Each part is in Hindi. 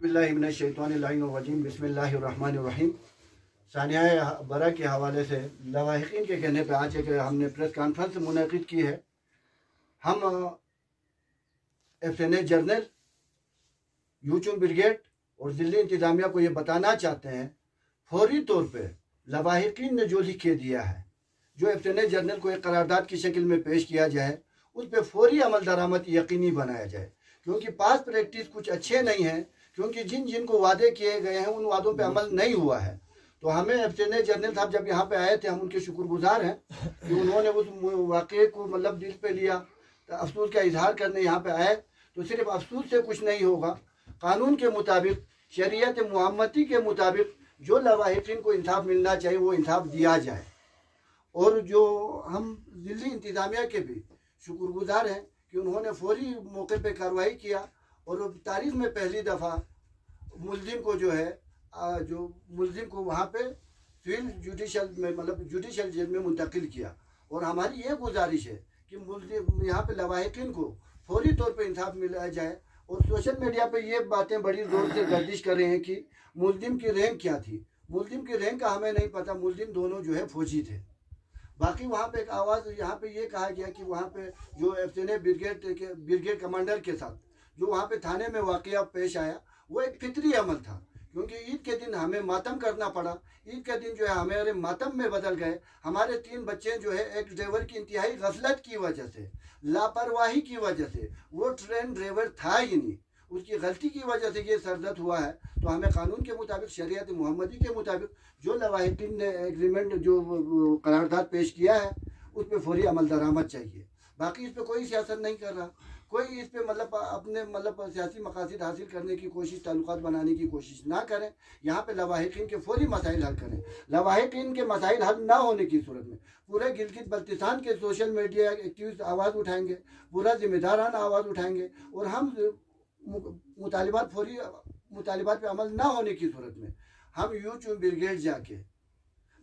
बिस्मिल्लाहिर्रहमानिर्रहीम बिस्मिल्लाहिर्रहमानिर्रहीम। सानिया बरा के हवाले से लवाहिकीन के कहने पर आज एक हमने प्रेस कॉन्फ्रेंस मुनक़िद की है। हम लेफ्टिनेंट जनरल यूचूम ब्रिगेड और दिल्ली इंतज़ामिया को ये बताना चाहते हैं, फौरी तौर पे लवाहिकीन ने जो लिख के दिया है, जो लेफ्टिनेंट जनरल को एक करारदाद की शक्ल में पेश किया जाए, उस पर फौरी अमल दरामद यकीनी बनाया जाए। क्योंकि पास प्रैक्टिस कुछ अच्छे नहीं हैं, क्योंकि जिन को वादे किए गए हैं उन वादों पे अमल नहीं हुआ है। तो हमें लेफ्टिनेंट जनरल साहब जब यहाँ पे आए थे, हम उनके शुक्रगुजार हैं कि उन्होंने उस वाक़े को मतलब दिल पे लिया, तो अफसोस का इजहार करने यहाँ पे आए। तो सिर्फ अफसोस से कुछ नहीं होगा। कानून के मुताबिक, शरीयत मुहम्मदी के मुताबिक जो लवाहिकीन को इंसाफ मिलना चाहिए वो इंसाफ दिया जाए। और जो हम दिल्ली इंतज़ामिया के भी शुक्रगुजार हैं कि उन्होंने फौरी मौके पे कार्रवाई किया और तारीख में पहली दफ़ा मुल्जिम को जो है मुल्जिम को वहाँ पे सिविल जुडिशल में मतलब जुडिशल जेल में मुंतकिल किया। और हमारी ये गुजारिश है कि मुल्जिम यहाँ पे लवाहिकीन को फौरी तौर पे इंसाफ मिलाया जाए। और सोशल मीडिया पे ये बातें बड़ी ज़ोर से गर्दिश कर रहे हैं कि मुल्जिम की रैंक क्या थी। मुल्जिम की रैंक का हमें नहीं पता। मुल्जिम दोनों जो है फौजी थे। बाकी वहाँ पे एक आवाज़ यहाँ पे ये कहा गया कि वहाँ पे जो लेफ्टिनेंट ब्रिगेड कमांडर के साथ जो वहाँ पे थाने में वाक़या पेश आया, वो एक फितरी अमल था। क्योंकि ईद के दिन हमें मातम करना पड़ा। ईद के दिन जो है हमारे मातम में बदल गए। हमारे 3 बच्चे जो है एक ड्राइवर की इंतहाई गफलत की वजह से, लापरवाही की वजह से, वो ट्रेन ड्राइवर था ही नहीं, उसकी गलती की वजह से ये सरदर्द हुआ है। तो हमें कानून के मुताबिक, शरीयत मुहम्मदी के मुताबिक जो लवाहिकीन ने एग्रीमेंट जो करारदाद पेश किया है उस पर फौरी अमल दरामद चाहिए। बाकी इस पर कोई सियासत नहीं कर रहा, कोई इस पे मतलब अपने मतलब सियासी मकासद हासिल करने की कोशिश, ताल्लुकात बनाने की कोशिश ना करें। यहाँ पे लवाहिकीन के फौरी मसाइल हल करें। लवाहिकीन के मसाइल हल ना होने की सूरत में पूरे गिलगित बल्तिस्तान के सोशल मीडिया एक्टिविस्ट आवाज़ उठाएंगे, पूरा जिम्मेदाराना आवाज़ उठाएंगे। और हम मुतालिबात पे अमल ना होने की सूरत में हम यूचूम ब्रिगेड जाके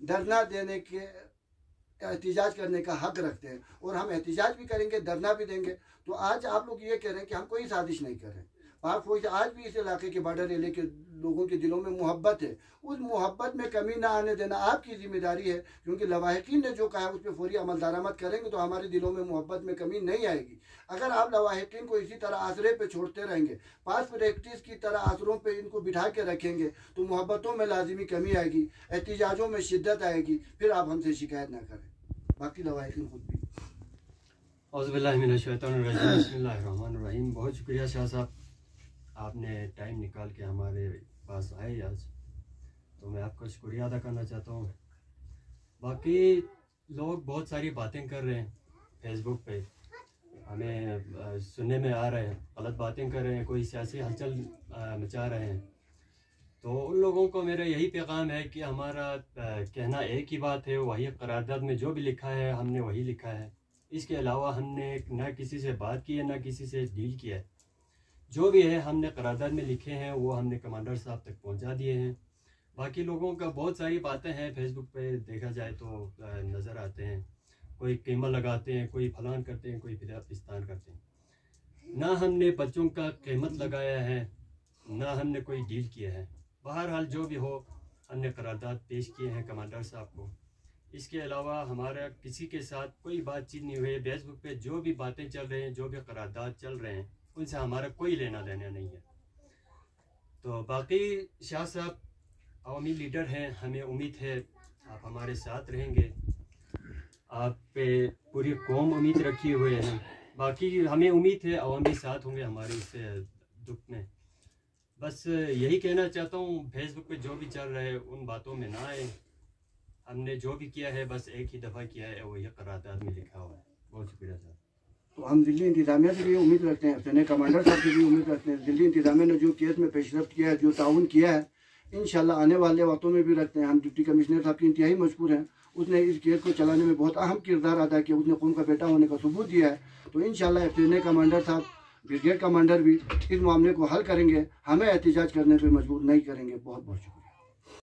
धरना देने के एहतिजाज करने का हक रखते हैं। और हम एहतिजाज भी करेंगे, धरना भी देंगे। तो आज आप लोग ये कह रहे हैं कि हम कोई साजिश नहीं कर रहे हैं। पाक फौज आज भी इस इलाके के बॉर्डर एरिया के लोगों के दिलों में मोहब्बत है। उस मोहब्बत में कमी ना आने देना आपकी जिम्मेदारी है। क्योंकि लवाहिकीन ने जो कहा है उस पर फौरी अमल दरामद करेंगे तो हमारे दिलों में मोहब्बत में कमी नहीं आएगी। अगर आप लवाहिकीन को इसी तरह आसरे पे छोड़ते रहेंगे, पास प्रैक्टिस की तरह आसरों पे इनको बिठा के रखेंगे, तो मोहब्बतों में लाजिमी कमी आएगी, एहतिजाजों में शिद्दत आएगी। फिर आप हमसे शिकायत ना करें। बाकी लवाहिकीन खुद भी। बिस्मिल्लाहिर्रहमानिर्रहीम। बहुत शुक्रिया शाह साहब, आपने टाइम निकाल के हमारे पास आए आज, तो मैं आपका शुक्रिया अदा करना चाहता हूँ। बाकी लोग बहुत सारी बातें कर रहे हैं फेसबुक पे, हमें सुनने में आ रहे हैं, गलत बातें कर रहे हैं, कोई सियासी हलचल मचा रहे हैं। तो उन लोगों को मेरा यही पैगाम है कि हमारा कहना एक ही बात है, वही करारदाद में जो भी लिखा है हमने वही लिखा है। इसके अलावा हमने ना किसी से बात की है, ना किसी से डील किया है। जो भी है हमने करारदाद में लिखे हैं वो हमने कमांडर साहब तक पहुंचा दिए हैं। बाकी लोगों का बहुत सारी बातें हैं फेसबुक पे, देखा जाए तो नज़र आते हैं। कोई कीमत लगाते हैं, कोई फलान करते हैं, कोई फिस्तान करते हैं। ना हमने बच्चों का कीमत लगाया है, ना हमने कोई डील किया है। बहरहाल जो भी हो, हमने करारदाद पेश किए हैं कमांडर साहब को। इसके अलावा हमारा किसी के साथ कोई बातचीत नहीं हुई। फेसबुक पे जो भी बातें चल रहे हैं, जो भी करारदाद चल रहे हैं, उनसे हमारा कोई लेना देना नहीं है। तो बाकी शाह साहब अवामी लीडर हैं, हमें उम्मीद है आप हमारे साथ रहेंगे। आप पे पूरी कौम उम्मीद रखी हुए हैं। बाकी हमें उम्मीद है अवाम भी साथ होंगे हमारे इस दुख में। बस यही कहना चाहता हूँ, फेसबुक पे जो भी चल रहा है उन बातों में ना आए। हमने जो भी किया है बस एक ही दफ़ा किया है, वही करारदाद में लिखा हुआ है। बहुत शुक्रिया सर। तो हम दिल्ली इंतज़ामिया से भी उम्मीद रखते हैं, अपने कमांडर साहब से भी उम्मीद रखते हैं। दिल्ली इंतज़ामिया ने जो केस में पेशरफ्त किया है, जो ताउन किया है, इंशाल्लाह आने वाले वक्तों में भी रखते हैं। हम डिप्टी कमिश्नर साहब की इंतहाई मशकूर हैं। उसने इस केस को चलाने में बहुत अहम किरदार अदा किया। उसने कौम का बेटा होने का सबूत दिया है। तो इंशाल्लाह लेफ्टिनेंट कमांडर साहब, ब्रिगेड कमांडर भी इस मामले को हल करेंगे, हमें एहतिजाज करने पर मजबूर नहीं करेंगे। बहुत बहुत शुक्रिया।